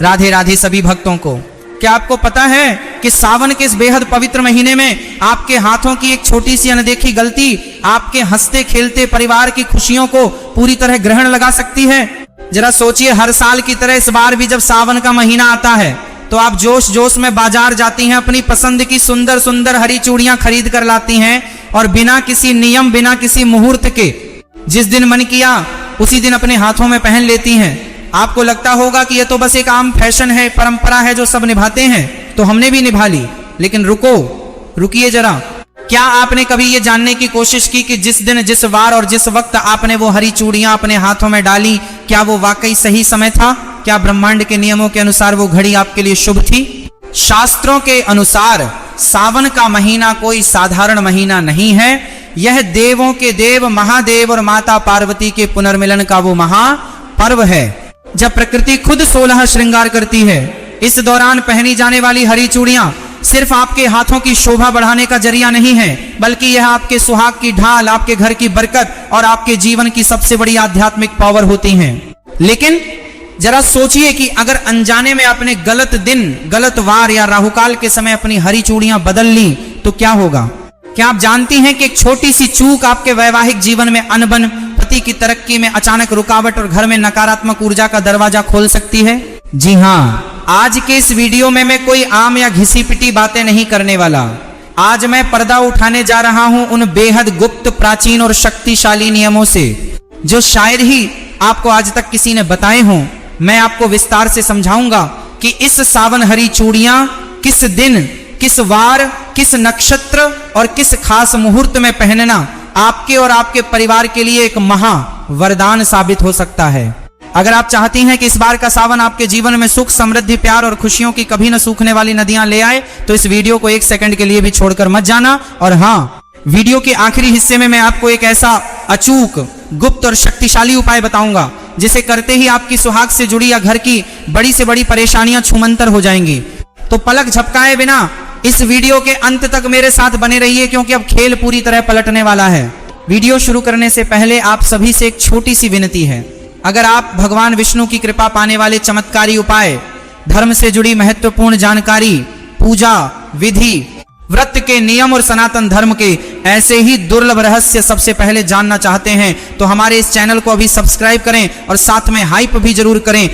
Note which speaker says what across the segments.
Speaker 1: राधे राधे सभी भक्तों को। क्या आपको पता है कि सावन के इस बेहद पवित्र महीने में आपके हाथों की एक छोटी सी अनदेखी गलती आपके हंसते खेलते परिवार की खुशियों को पूरी तरह ग्रहण लगा सकती है। जरा सोचिए, हर साल की तरह इस बार भी जब सावन का महीना आता है तो आप जोश जोश में बाजार जाती हैं, अपनी पसंद की सुंदर सुंदर हरी चूड़ियां खरीद कर लाती हैं और बिना किसी नियम, बिना किसी मुहूर्त के जिस दिन मन किया उसी दिन अपने हाथों में पहन लेती हैं। आपको लगता होगा कि यह तो बस एक आम फैशन है, परंपरा है जो सब निभाते हैं, तो हमने भी निभा ली। लेकिन रुकिए जरा, क्या आपने कभी ये जानने की कोशिश की कि जिस दिन, जिस वार और जिस वक्त आपने वो हरी चूड़ियां अपने हाथों में डाली, क्या वो वाकई सही समय था? क्या ब्रह्मांड के नियमों के अनुसार वो घड़ी आपके लिए शुभ थी? शास्त्रों के अनुसार सावन का महीना कोई साधारण महीना नहीं है। यह देवों के देव महादेव और माता पार्वती के पुनर्मिलन का वो महापर्व है, जब प्रकृति खुद 16 श्रृंगार करती है। इस दौरान पहनी जाने वाली हरी चूड़ियां सिर्फ आपके हाथों की शोभा बढ़ाने का जरिया नहीं है, बल्कि यह आपके सुहाग की ढाल, आपके घर की बरकत और आपके जीवन की सबसे बड़ी आध्यात्मिक पावर होती हैं। लेकिन जरा सोचिए कि अगर अनजाने में आपने गलत दिन, गलत वार या राहुकाल के समय अपनी हरी चूड़ियां बदल ली तो क्या होगा? क्या आप जानती हैं कि एक छोटी सी चूक आपके वैवाहिक जीवन में अनबन, पति की तरक्की में अचानक रुकावट और घर में नकारात्मक ऊर्जा का दरवाजा खोल सकती है? जी हाँ, आज के इस वीडियो में मैं कोई आम या घिसी पिटी बातें नहीं करने वाला। आज मैं पर्दा उठाने जा रहा हूं उन बेहद गुप्त, प्राचीन और शक्तिशाली नियमों से जो शायद ही आपको आज तक किसी ने बताए हों। मैं आपको विस्तार से समझाऊंगा कि इस सावन हरी चूड़ियां किस दिन, किस वार, किस नक्षत्र और किस खास मुहूर्त में पहनना आपके और आपके परिवार के लिए एक महा वरदान साबित हो सकता है। अगर आप चाहती हैं कि इस बार का सावन आपके जीवन में सुख, समृद्धि, प्यार और खुशियों की कभी न सूखने वाली नदियां ले आए, तो इस वीडियो को एक सेकंड के लिए भी छोड़कर मत जाना। और हाँ, वीडियो के आखिरी हिस्से में मैं आपको एक ऐसा अचूक, गुप्त और शक्तिशाली उपाय बताऊंगा जिसे करते ही आपकी सुहाग से जुड़ी या घर की बड़ी से बड़ी परेशानियां छूमंतर हो जाएंगी। तो पलक झपकाए बिना इस वीडियो के अंत तक मेरे साथ बने रहिए, क्योंकि अब खेल पूरी तरह पलटने वाला है। वीडियो शुरू करने से पहले आप सभी से एक छोटी सी विनती है। अगर आप भगवान विष्णु की कृपा पाने वाले चमत्कारी उपाय, धर्म से जुड़ी महत्वपूर्ण जानकारी, पूजा विधि, व्रत के नियम और सनातन धर्म के ऐसे ही दुर्लभ रहस्य सबसे पहले जानना चाहते हैं, तो हमारे इस चैनल को अभी सब्सक्राइब करें और साथ में हाइप भी जरूर करें,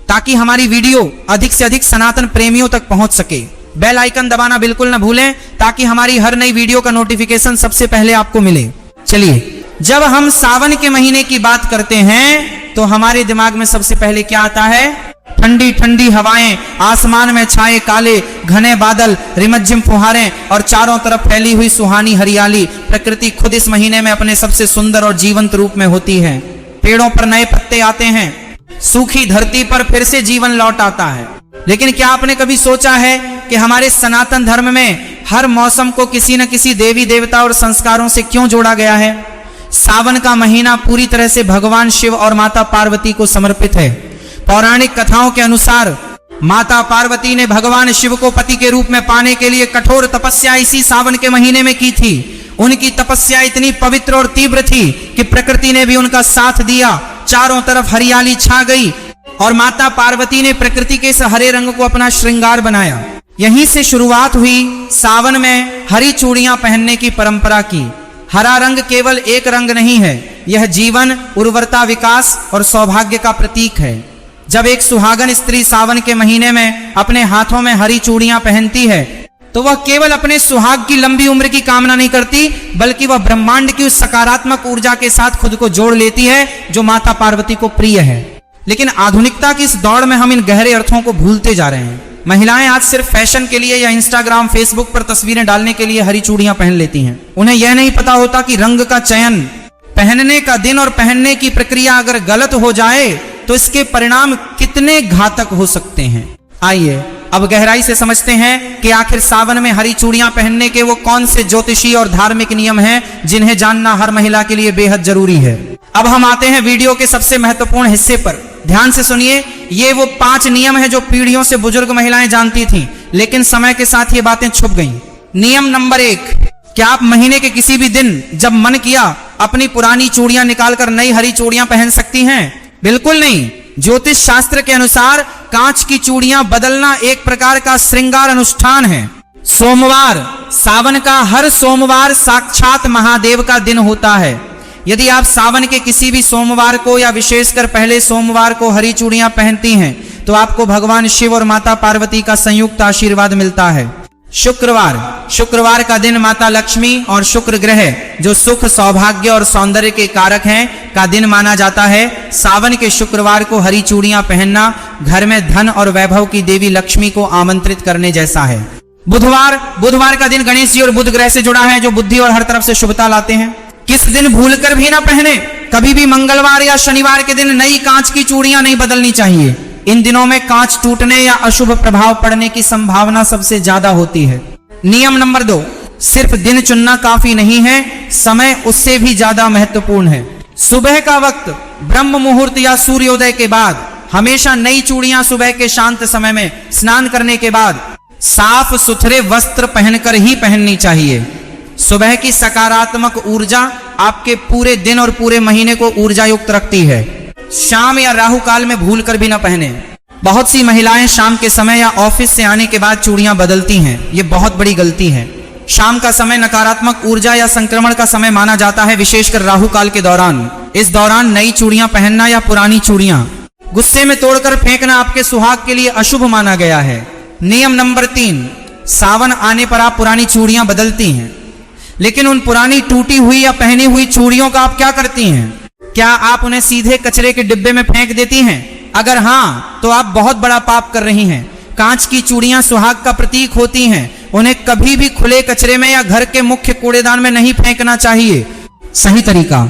Speaker 1: ताकि हमारी वीडियो अधिक से अधिक सनातन प्रेमियों तक पहुंच सके। बेल आइकन दबाना बिल्कुल न भूलें, ताकि हमारी हर नई वीडियो का नोटिफिकेशन सबसे पहले आपको मिले। चलिए, जब हम सावन के महीने की बात करते हैं तो हमारे दिमाग में सबसे पहले क्या आता है? ठंडी ठंडी हवाएं, आसमान में छाए काले घने बादल, रिमझिम फुहारें और चारों तरफ फैली हुई सुहानी हरियाली। प्रकृति खुद इस महीने में अपने सबसे सुंदर और जीवंत रूप में होती है। पेड़ों पर नए पत्ते आते हैं, सूखी धरती पर फिर से जीवन लौट आता है। लेकिन क्या आपने कभी सोचा है कि हमारे सनातन धर्म में हर मौसम को किसी न किसी देवी देवता और संस्कारों से क्यों जोड़ा गया है? सावन का महीना पूरी तरह से भगवान शिव और माता पार्वती को समर्पित है। पौराणिक कथाओं के अनुसार माता पार्वती ने भगवान शिव को पति के रूप में पाने के लिए कठोर तपस्या इसी सावन के महीने में की थी। उनकी तपस्या इतनी पवित्र और तीव्र थी कि प्रकृति ने भी उनका साथ दिया। चारों तरफ हरियाली छा गई और माता पार्वती ने प्रकृति के इस हरे रंग को अपना श्रृंगार बनाया। यहीं से शुरुआत हुई सावन में हरी चूड़ियां पहनने की परंपरा की। हरा रंग केवल एक रंग नहीं है, यह जीवन, उर्वरता, विकास और सौभाग्य का प्रतीक है। जब एक सुहागन स्त्री सावन के महीने में अपने हाथों में हरी चूड़ियां पहनती है, तो वह केवल अपने सुहाग की लंबी उम्र की कामना नहीं करती, बल्कि वह ब्रह्मांड की उस सकारात्मक ऊर्जा के साथ खुद को जोड़ लेती है जो माता पार्वती को प्रिय है। लेकिन आधुनिकता की इस दौड़ में हम इन गहरे अर्थों को भूलते जा रहे हैं। महिलाएं आज सिर्फ फैशन के लिए या इंस्टाग्राम, फेसबुक पर तस्वीरें डालने के लिए हरी चूड़ियां पहन लेती हैं। उन्हें यह नहीं पता होता कि रंग का चयन, पहनने का दिन और पहनने की प्रक्रिया अगर गलत हो जाए तो इसके परिणाम कितने घातक हो सकते हैं। आइए अब गहराई से समझते हैं कि आखिर सावन में हरी चूड़ियां पहनने के वो कौन से ज्योतिषी और धार्मिक नियम हैं जिन्हें जानना हर महिला के लिए बेहद जरूरी है। अब हम आते हैं वीडियो के सबसे महत्वपूर्ण हिस्से पर। ध्यान से सुनिए, ये वो 5 नियम है जो पीढ़ियों से बुजुर्ग महिलाएं जानती थीं, लेकिन समय के साथ ये बातें छुप गईं। नियम नंबर 1, क्या आप महीने के किसी भी दिन जब मन किया अपनी पुरानी चूड़ियां निकालकर नई हरी चूड़ियां पहन सकती हैं? बिल्कुल नहीं। ज्योतिष शास्त्र के अनुसार कांच की चूड़ियां बदलना एक प्रकार का श्रृंगार अनुष्ठान है। सोमवार, सावन का हर सोमवार साक्षात महादेव का दिन होता है। यदि आप सावन के किसी भी सोमवार को या विशेषकर पहले सोमवार को हरी चूड़ियां पहनती हैं तो आपको भगवान शिव और माता पार्वती का संयुक्त आशीर्वाद मिलता है। शुक्रवार, शुक्रवार का दिन माता लक्ष्मी और शुक्र ग्रह जो सुख, सौभाग्य और सौंदर्य के कारक हैं का दिन माना जाता है। सावन के शुक्रवार को हरी चूड़ियां पहनना घर में धन और वैभव की देवी लक्ष्मी को आमंत्रित करने जैसा है। बुधवार, बुधवार का दिन गणेश जी और बुध ग्रह से जुड़ा है जो बुद्धि और हर तरफ से शुभता लाते हैं। किस दिन भूलकर भी ना पहने, कभी भी मंगलवार या शनिवार के दिन नई कांच की चूड़ियां नहीं बदलनी चाहिए। इन दिनों में कांच टूटने या अशुभ प्रभाव पड़ने की संभावना सबसे ज्यादा होती है। नियम नंबर 2, सिर्फ दिन चुनना काफी नहीं है, समय उससे भी ज्यादा महत्वपूर्ण है। सुबह का वक्त ब्रह्म मुहूर्त या सूर्योदय के बाद हमेशा नई चूड़ियां सुबह के शांत समय में स्नान करने के बाद साफ सुथरे वस्त्र पहनकर ही पहननी चाहिए। सुबह की सकारात्मक ऊर्जा आपके पूरे दिन और पूरे महीने को ऊर्जा युक्त रखती है। शाम या राहु काल में भूलकर भी न पहने। बहुत सी महिलाएं शाम के समय या ऑफिस से आने के बाद चूड़ियां बदलती हैं, ये बहुत बड़ी गलती है। शाम का समय नकारात्मक ऊर्जा या संक्रमण का समय माना जाता है, विशेषकर राहु काल के दौरान। इस दौरान नई चूड़ियां पहनना या पुरानी चूड़ियां गुस्से में तोड़कर फेंकना आपके सुहाग के लिए अशुभ माना गया है। नियम नंबर 3, सावन आने पर आप पुरानी चूड़ियां बदलती हैं, लेकिन उन पुरानी टूटी हुई या पहनी हुई चूड़ियों का आप क्या करती हैं? क्या आप उन्हें सीधे कचरे के डिब्बे में फेंक देती हैं? अगर हाँ, तो आप बहुत बड़ा पाप कर रही हैं। कांच की चूड़ियां सुहाग का प्रतीक होती हैं, उन्हें कभी भी खुले कचरे में या घर के मुख्य कूड़ेदान में नहीं फेंकना चाहिए। सही तरीका,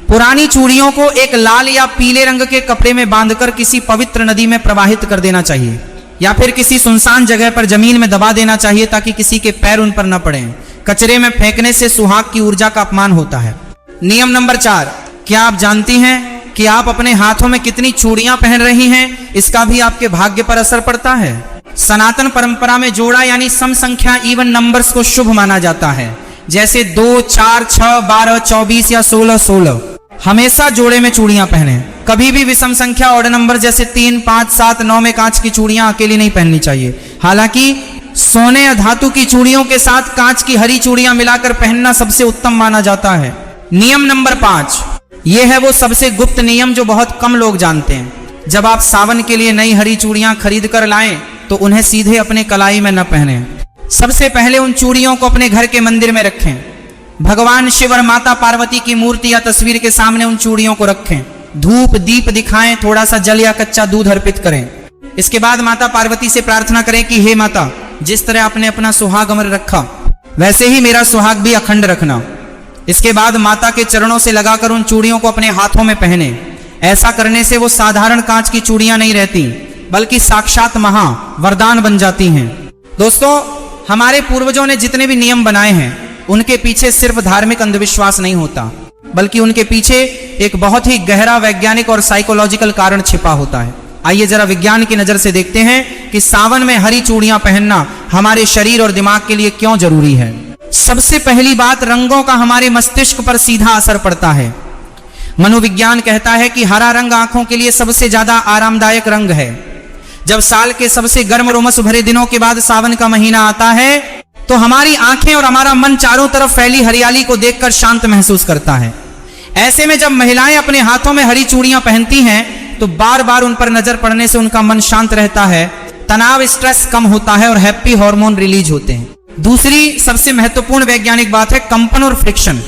Speaker 1: पुरानी चूड़ियों को एक लाल या पीले रंग के कपड़े में बांधकर किसी पवित्र नदी में प्रवाहित कर देना चाहिए या फिर किसी सुनसान जगह पर जमीन में दबा देना चाहिए ताकि किसी के पैर उन पर न पड़े। कचरे में फेंकने से सुहाग की ऊर्जा का अपमान होता है। नियम नंबर 4, क्या आप जानती हैं कि आप अपने हाथों में कितनी चूड़ियां पहन रही हैं, इसका भी आपके भाग्य पर असर पड़ता है। सनातन परंपरा में जोड़ा यानी सम संख्या इवन नंबर्स को शुभ माना जाता है, जैसे 2, 4, 6, 12, 24 या 16, 16। हमेशा जोड़े में चूड़ियां पहने। कभी भी विषम संख्या ऑड नंबर जैसे 3, 5, 7, 9 में कांच की चूड़ियां अकेली नहीं पहननी चाहिए। हालांकि सोने या धातु की चूड़ियों के साथ कांच की हरी चूड़ियां मिलाकर पहनना सबसे उत्तम माना जाता है। नियम नंबर 5, यह है वो सबसे गुप्त नियम जो बहुत कम लोग जानते हैं। जब आप सावन के लिए नई हरी चूड़ियां खरीद कर लाएं तो उन्हें सीधे अपने कलाई में न पहने। सबसे पहले उन चूड़ियों को अपने घर के मंदिर में रखें। भगवान शिव और माता पार्वती की मूर्ति या तस्वीर के सामने उन चूड़ियों को रखें। धूप दीप दिखाएं, थोड़ा सा जल या कच्चा दूध अर्पित करें। इसके बाद माता पार्वती से प्रार्थना करें कि हे माता, जिस तरह आपने अपना सुहाग अमर रखा वैसे ही मेरा सुहाग भी अखंड रखना। इसके बाद माता के चरणों से लगाकर उन चूड़ियों को अपने हाथों में पहने। ऐसा करने से वो साधारण कांच की चूड़ियां नहीं रहती बल्कि साक्षात महा वरदान बन जाती हैं। दोस्तों, हमारे पूर्वजों ने जितने भी नियम बनाए हैं उनके पीछे सिर्फ धार्मिक अंधविश्वास नहीं होता, बल्कि उनके पीछे एक बहुत ही गहरा वैज्ञानिक और साइकोलॉजिकल कारण छिपा होता है। आइए जरा विज्ञान की नजर से देखते हैं कि सावन में हरी चूड़ियां पहनना हमारे शरीर और दिमाग के लिए क्यों जरूरी है। सबसे पहली बात, रंगों का हमारे मस्तिष्क पर सीधा असर पड़ता है। मनोविज्ञान कहता है कि हरा रंग आंखों के लिए सबसे ज्यादा आरामदायक रंग है। जब साल के सबसे गर्म और उमस भरे दिनों के बाद सावन का महीना आता है तो हमारी आंखें और हमारा मन चारों तरफ फैली हरियाली को देखकर शांत महसूस करता है। ऐसे में जब महिलाएं अपने हाथों में हरी चूड़ियां पहनती हैं तो बार बार उन पर नजर पड़ने से उनका मन शांत रहता है, तनाव स्ट्रेस कम होता है और हैप्पी हार्मोन रिलीज होते हैं। दूसरी सबसे महत्वपूर्ण वैज्ञानिक बात है कंपन और फ्रिक्शन।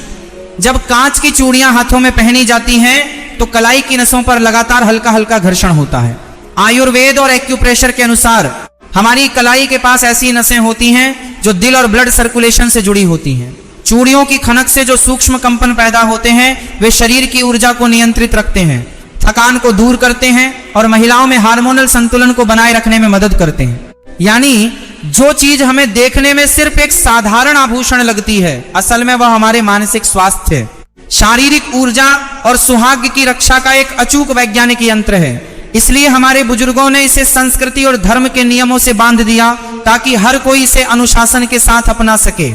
Speaker 1: जब कांच की चूड़ियां हाथों में पहनी जाती हैं तो कलाई की नसों पर लगातार हल्का हल्का घर्षण होता है। आयुर्वेद और एक्यूप्रेशर के अनुसार हमारी कलाई के पास ऐसी नसें होती हैं जो दिल और ब्लड सर्कुलेशन से जुड़ी होती हैं। चूड़ियों की खनक से जो सूक्ष्म कंपन पैदा होते हैं वे शरीर की ऊर्जा को नियंत्रित रखते हैं, थकान को दूर करते हैं और महिलाओं में हार्मोनल संतुलन को बनाए रखने में मदद करते हैं। यानी जो चीज हमें देखने में सिर्फ एक साधारण आभूषण लगती है, असल में वह हमारे मानसिक स्वास्थ्य, शारीरिक ऊर्जा और सुहाग की रक्षा का एक अचूक वैज्ञानिक यंत्र है। इसलिए हमारे बुजुर्गों ने इसे संस्कृति और धर्म के नियमों से बांध दिया ताकि हर कोई इसे अनुशासन के साथ अपना सके।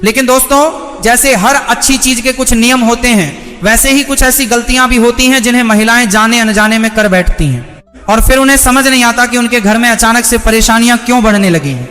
Speaker 1: लेकिन दोस्तों, जैसे हर अच्छी चीज के कुछ नियम होते हैं वैसे ही कुछ ऐसी गलतियां भी होती हैं जिन्हें महिलाएं जाने अनजाने में कर बैठती हैं। और फिर उन्हें समझ नहीं आता कि उनके घर में अचानक से परेशानियां क्यों बढ़ने लगी हैं।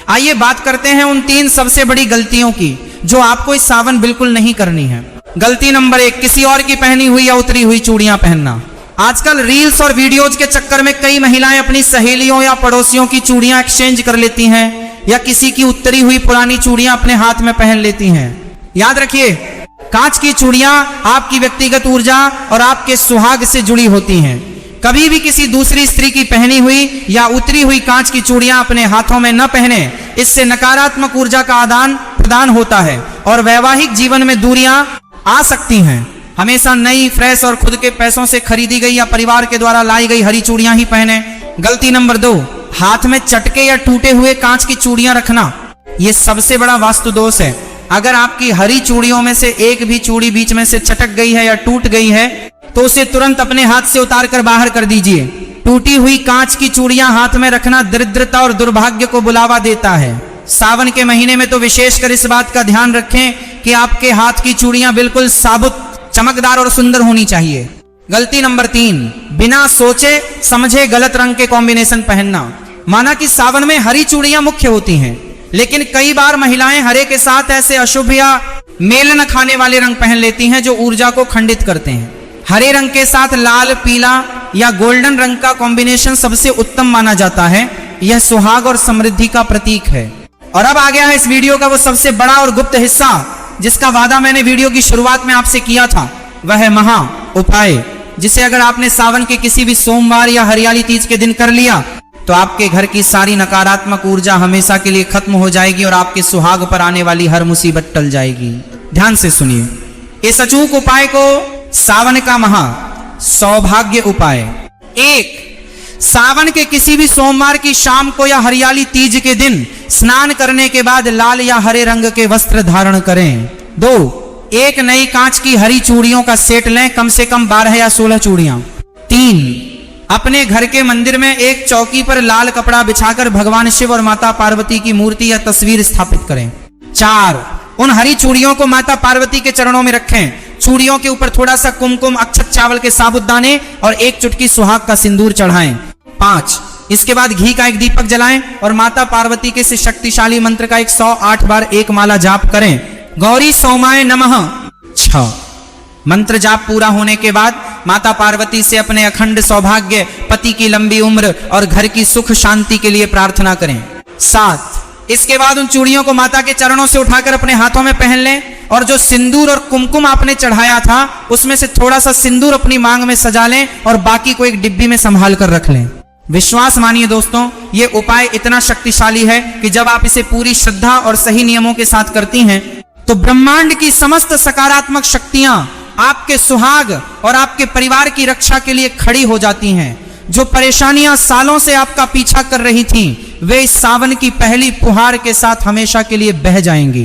Speaker 1: आइए बात करते हैं उन 3 सबसे बड़ी गलतियों की जो आपको इस सावन बिल्कुल नहीं करनी है। गलती नंबर 1, किसी और की पहनी हुई या उतरी हुई चूड़ियां पहनना। आजकल रील्स और वीडियोज के चक्कर में कई महिलाएं अपनी सहेलियों या पड़ोसियों की चूड़ियां एक्सचेंज कर लेती हैं या किसी की उतरी हुई पुरानी चूड़ियां अपने हाथ में पहन लेती हैं। याद रखिए, कांच की चूड़ियां आपकी व्यक्तिगत ऊर्जा और आपके सुहाग से जुड़ी होती हैं। कभी भी किसी दूसरी स्त्री की पहनी हुई या उतरी हुई कांच की चूड़ियां अपने हाथों में न पहने। इससे नकारात्मक ऊर्जा का आदान प्रदान होता है और वैवाहिक जीवन में दूरियां आ सकती हैं। हमेशा नई, फ्रेश और खुद के पैसों से खरीदी गई या परिवार के द्वारा लाई गई हरी चूड़ियां ही पहने। गलती नंबर 2, हाथ में चटके या टूटे हुए कांच की चूड़ियां रखना। यह सबसे बड़ा वास्तु दोष है। अगर आपकी हरी चूड़ियों में से एक भी चूड़ी बीच में से चटक गई है या टूट गई है तो उसे तुरंत अपने हाथ से उतार कर बाहर कर दीजिए। टूटी हुई कांच की चूड़ियां हाथ में रखना दरिद्रता और दुर्भाग्य को बुलावा देता है। सावन के महीने में तो विशेषकर इस बात का ध्यान रखें कि आपके हाथ की चूड़ियां बिल्कुल साबुत, चमकदार और सुंदर होनी चाहिए। गलती नंबर 3, बिना सोचे समझे गलत रंग के कॉम्बिनेशन पहनना। माना कि सावन में हरी चूड़ियां मुख्य होती हैं, लेकिन कई बार महिलाएं हरे के साथ ऐसे अशुभ या मेल न खाने वाले रंग पहन लेती हैं जो ऊर्जा को खंडित करते हैं। हरे रंग के साथ लाल, पीला या गोल्डन रंग का कॉम्बिनेशन सबसे उत्तम माना जाता है। यह सुहाग और समृद्धि का प्रतीक है। और अब आ गया है इस वीडियो का वो सबसे बड़ा और गुप्त हिस्सा जिसका वादा मैंने वीडियो की शुरुआत में आपसे किया था। वह है महा उपाय, जिसे अगर आपने सावन के किसी भी सोमवार या हरियाली तीज के दिन कर लिया तो आपके घर की सारी नकारात्मक ऊर्जा हमेशा के लिए खत्म हो जाएगी और आपके सुहाग पर आने वाली हर मुसीबत टल जाएगी। ध्यान से सुनिए इस अचूक उपाय को, सावन का महा सौभाग्य उपाय। 1, सावन के किसी भी सोमवार की शाम को या हरियाली तीज के दिन स्नान करने के बाद लाल या हरे रंग के वस्त्र धारण करें। 2, एक नई कांच की हरी चूड़ियों का सेट लें, कम से कम 12 या 16 चूड़ियां। 3, अपने घर के मंदिर में एक चौकी पर लाल कपड़ा बिछाकर भगवान शिव और माता पार्वती की मूर्ति या तस्वीर स्थापित करें। 4, उन हरी चूड़ियों को माता पार्वती के चरणों में रखें। चूड़ियों के ऊपर थोड़ा सा कुमकुम, अक्षत चावल के साबुदाने और 1 चुटकी सुहाग का सिंदूर चढ़ाएं। 5, इसके बाद घी का एक दीपक जलाएं और माता पार्वती के इस शक्तिशाली मंत्र का 108 बार एक माला जाप करें। गौरी सोमाय नमः। 6, मंत्र जाप पूरा होने के बाद माता पार्वती से अपने अखंड सौभाग्य, पति की लंबी उम्र और घर की सुख शांति के लिए प्रार्थना करें। 7, इसके बाद उन चूड़ियों को माता के चरणों से उठाकर अपने हाथों में पहन लें और जो सिंदूर और कुमकुम आपने चढ़ाया था उसमें से थोड़ा सा सिंदूर अपनी मांग में सजा लें और बाकी को एक डिब्बी में संभाल कर रख लें। विश्वास मानिए दोस्तों, ये उपाय इतना शक्तिशाली है कि जब आप इसे पूरी श्रद्धा और सही नियमों के साथ करती हैं तो ब्रह्मांड की समस्त सकारात्मक शक्तियां आपके सुहाग और आपके परिवार की रक्षा के लिए खड़ी हो जाती हैं। जो परेशानियां सालों से आपका पीछा कर रही थीं, वे इस सावन की पहली फुहार के साथ हमेशा के लिए बह जाएंगी।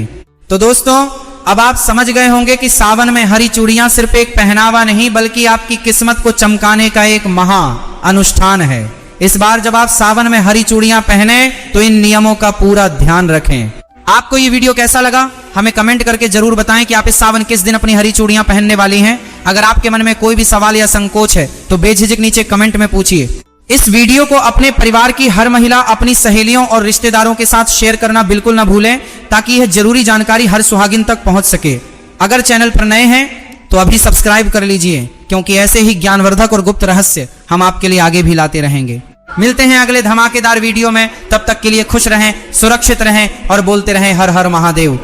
Speaker 1: तो दोस्तों, अब आप समझ गए होंगे कि सावन में हरी चूड़ियां सिर्फ एक पहनावा नहीं बल्कि आपकी किस्मत को चमकाने का एक महा अनुष्ठान है। इस बार जब आप सावन में हरी चूड़ियां पहने तो इन नियमों का पूरा ध्यान रखें। आपको ये वीडियो कैसा लगा हमें कमेंट करके जरूर बताएं कि आप इस सावन किस दिन अपनी हरी चूड़ियां पहनने वाली हैं। अगर आपके मन में कोई भी सवाल या संकोच है तो बेझिझक नीचे कमेंट में पूछिए। इस वीडियो को अपने परिवार की हर महिला अपनी सहेलियों और रिश्तेदारों के साथ शेयर करना बिल्कुल ना भूलें ताकि यह जरूरी जानकारी हर सुहागिन तक पहुंच सके। अगर चैनल पर नए हैं तो अभी सब्सक्राइब कर लीजिए, क्योंकि ऐसे ही ज्ञानवर्धक और गुप्त रहस्य हम आपके लिए आगे भी लाते रहेंगे। मिलते हैं अगले धमाकेदार वीडियो में, तब तक के लिए खुश रहें, सुरक्षित रहें और बोलते रहें हर हर महादेव।